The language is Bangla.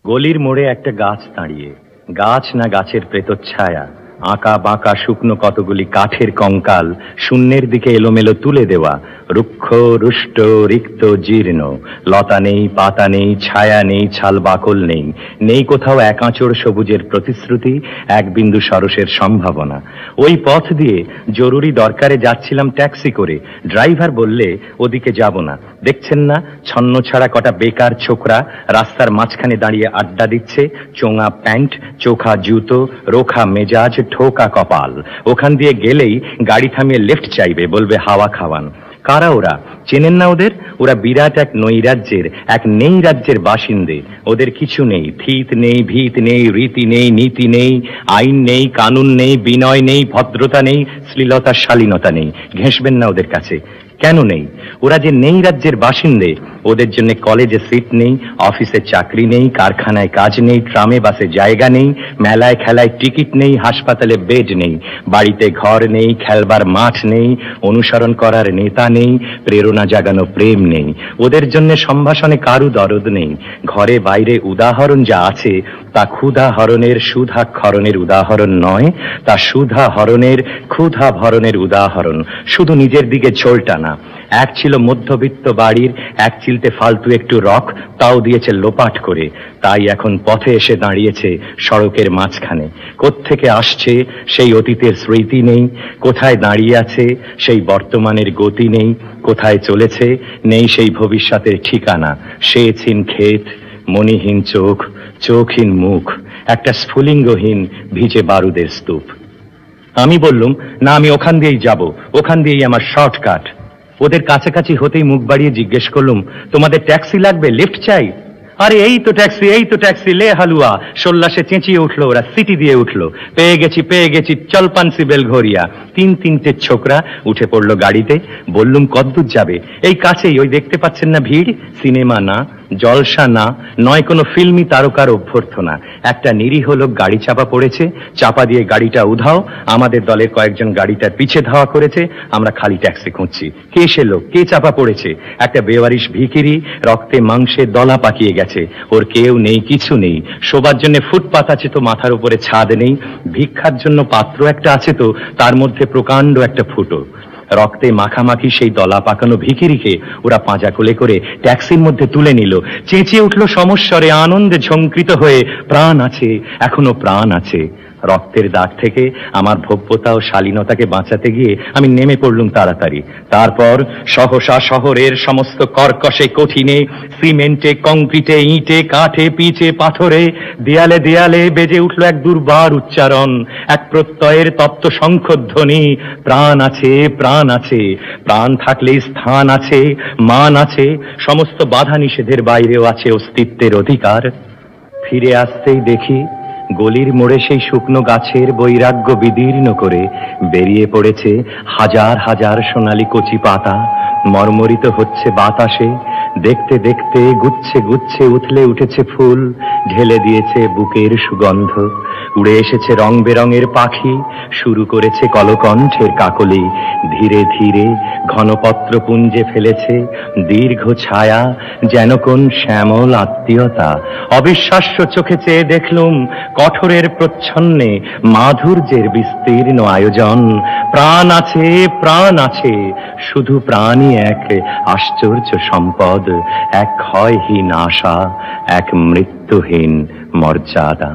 গলির মোড়ে একটা গাছ দাঁড়িয়ে, গাছ না গাছের প্রেতচ্ছায়া, আঁকা বাঁকা শুকনো কতগুলি কাঠের কঙ্কাল শূন্যের দিকে এলোমেলো তুলে দেওয়া, রুক্ষ রুষ্ট রিক্ত জীর্ণ, লতা নেই, পাতা নেই, ছায়া নেই, ছাল বাকল নেই, নেই কোথাও এক আঁচড় সবুজের প্রতিশ্রুতি, এক বিন্দু সরসের সম্ভাবনা। ওই পথ দিয়ে জরুরি দরকারে যাচ্ছিলাম ট্যাক্সি করে। ড্রাইভার বললে ওদিকে যাব না, দেখছেন না ছন্ন ছাড়া কটা বেকার ছোকরা রাস্তার মাঝখানে দাঁড়িয়ে আড্ডা দিচ্ছে, চোঙা প্যান্ট, চোখা জুতো, রোখা মেজাজ, ঠোকা কপাল। ওখান দিয়ে গেলেই গাড়ি থামিয়ে লেফট চাইবে, বলবে হাওয়া খাওয়ান। কারা ওরা? চেনেন না ওদের? ওরা বিরাট এক নৈরাজ্যের, এক নেই রাজ্যের বাসিন্দে। ওদের কিছু নেই, থিত নেই, ভীত নেই, রীতি নেই, নীতি নেই, আইন নেই, কানুন নেই, বিনয় নেই, ভদ্রতা নেই, শ্লীলতা শালীনতা নেই। ঘেঁষবেন না ওদের কাছে। কেন নেই? ওরা যে নেই রাজ্যের বাসিন্দে, ওদের জন্য কলেজে সিট নেই, অফিসে চাকরি নেই, কারখানায় কাজ নেই, ট্রামে বাসে জায়গা নেই, মেলায় খেলায় টিকিট নেই, হাসপাতালে বেড নেই, বাড়িতে ঘর নেই, খেলবার মাঠ নেই, অনুসরণ করার নেতা নেই, প্রেরণা জাগানো প্রেম নেই। ওদের জন্য সম্ভাষণে কারু দরদ নেই। ঘরে বাইরে উদাহরণ যা আছে তা ক্ষুধা হরণের সুধা ক্ষরণের উদাহরণ নয়, তা সুধা হরণের ক্ষুধা ভরণের উদাহরণ। শুধু নিজের দিকে ছোলটা না। এক ছিল মধ্যবিত্ত বাড়ির, এক চিলতে ফালতু একটু রক, তাও দিয়েছে লোপাট করে। তাই এখন পথে এসে দাঁড়িয়েছে সড়কের মাঝখানে। কোত্থেকে আসছে সেই অতীতের স্মৃতি নেই, কোথায় দাঁড়িয়ে আছে সেই বর্তমানের গতি নেই, কোথায় চলেছে নেই সেই ভবিষ্যতের ঠিকানা। সেচহীন ক্ষেত, মণিহীন চোখ, চোখহীন মুখ, একটা স্ফুলিঙ্গহীন ভিজে বারুদের স্তূপ। আমি বললুম, না, আমি ওখান দিয়েই যাব, ওখান দিয়েই আমার শর্টকাট। ওদের কাছাকাছি হতেই মুখ বাড়িয়ে জিজ্ঞেস করলুম, তোমাদের ট্যাক্সি লাগবে, লিফট চাই? আরে এই তো ট্যাক্সি, এই তো ট্যাক্সি, লে হালুয়া। সোল্লাসে চেঁচিয়ে উঠলো ওরা, সিটি দিয়ে উঠলো। পেয়ে গেছি, চল পানসি বেলঘরিয়া। তিনটে ছোকরা উঠে পড়লো গাড়িতে। বললুম, কদ্দূর যাবে? এই কাছেই, ওই দেখতে পাচ্ছেন না ভিড়? সিনেমা না, জলসা না, নয় কোনো ফিল্মি তারকার অভ্যর্থনা। একটা নিরীহ লোক গাড়ি চাপা পড়েছে, চাপা দিয়ে গাড়িটা উধাও। আমাদের দলের কয়েকজন গাড়িটার পিছে ধাওয়া করেছে। আমরা খালি ট্যাক্সি খুঁজছি। কে সে লোক? কে চাপা পড়েছে? একটা বেওয়ারিশ ভিখিরি, রক্তে মাংসে দলা পাকিয়ে গেছে। ওর কেউ নেই, কিছু নেই। শোবার জন্য ফুটপাত আছে তো মাথার উপরে ছাদ নেই। ভিক্ষার জন্য পাত্র একটা আছে তো তার মধ্যে প্রকাণ্ড একটা ফুটো। রক্তে মাখামাখি সেই দলা পাকানো ভিখিরিকে ওরা পাঁজা কোলে করে ট্যাক্সির মধ্যে তুলে নিল। চেঁচিয়ে উঠল সমস্বরে, আনন্দে ঝঙ্কৃত হয়ে, প্রাণ আছে, এখনো প্রাণ আছে। রক্তের দাগ থেকে আমার ভব্যতা ও শালীনতাকে বাঁচাতে গিয়ে আমি নেমে পড়লুম তাড়াতাড়ি। তারপর সহসা শহরের সমস্ত কর্কশে কঠিনে, সিমেন্টে, কংক্রিটে, ইঁটে, কাঠে, পিচে, পাথরে, দেয়ালে দেয়ালে বেজে উঠল এক দুর্বার উচ্চারণ, এক প্রত্যয়ের তপ্ত শঙ্খধ্বনি। প্রাণ আছে, প্রাণ আছে। প্রাণ থাকলেই স্থান আছে, মান আছে, সমস্ত বাধা নিষেধের বাইরেও আছে অস্তিত্বের অধিকার। ফিরে আসতেই দেখি গলির মোড়ে সেই শুকনো গাছের বৈরাগ্য বিদীর্ণ করে বেরিয়ে পড়েছে হাজার হাজার সোনালী কচি পাতা। মর্মরিত হচ্ছে বাতাসে। দেখতে দেখতে গুচ্ছে গুচ্ছে উথলে উঠেছে ফুল, ঢেলে দিয়েছে বুকের সুগন্ধ। উড়ে এসেছে রং বেরঙের পাখি, শুরু করেছে কলকণ্ঠের কাকলি। ধীরে ধীরে ঘনপত্র পুঞ্জে ফেলেছে দীর্ঘ ছায়া, যেন কোন শ্যামল আত্মীয়তা। অবিশ্বাস্য চোখে চেয়ে দেখলুম কঠোরের প্রচ্ছন্নে মাধুর্যের বিস্তীর্ণ আয়োজন। প্রাণ আছে, প্রাণ আছে। শুধু প্রাণই এক আশ্চর্য সম্পদ, এক ক্ষয়হীন আশা, এক মৃত্যুহীন মর্যাদা।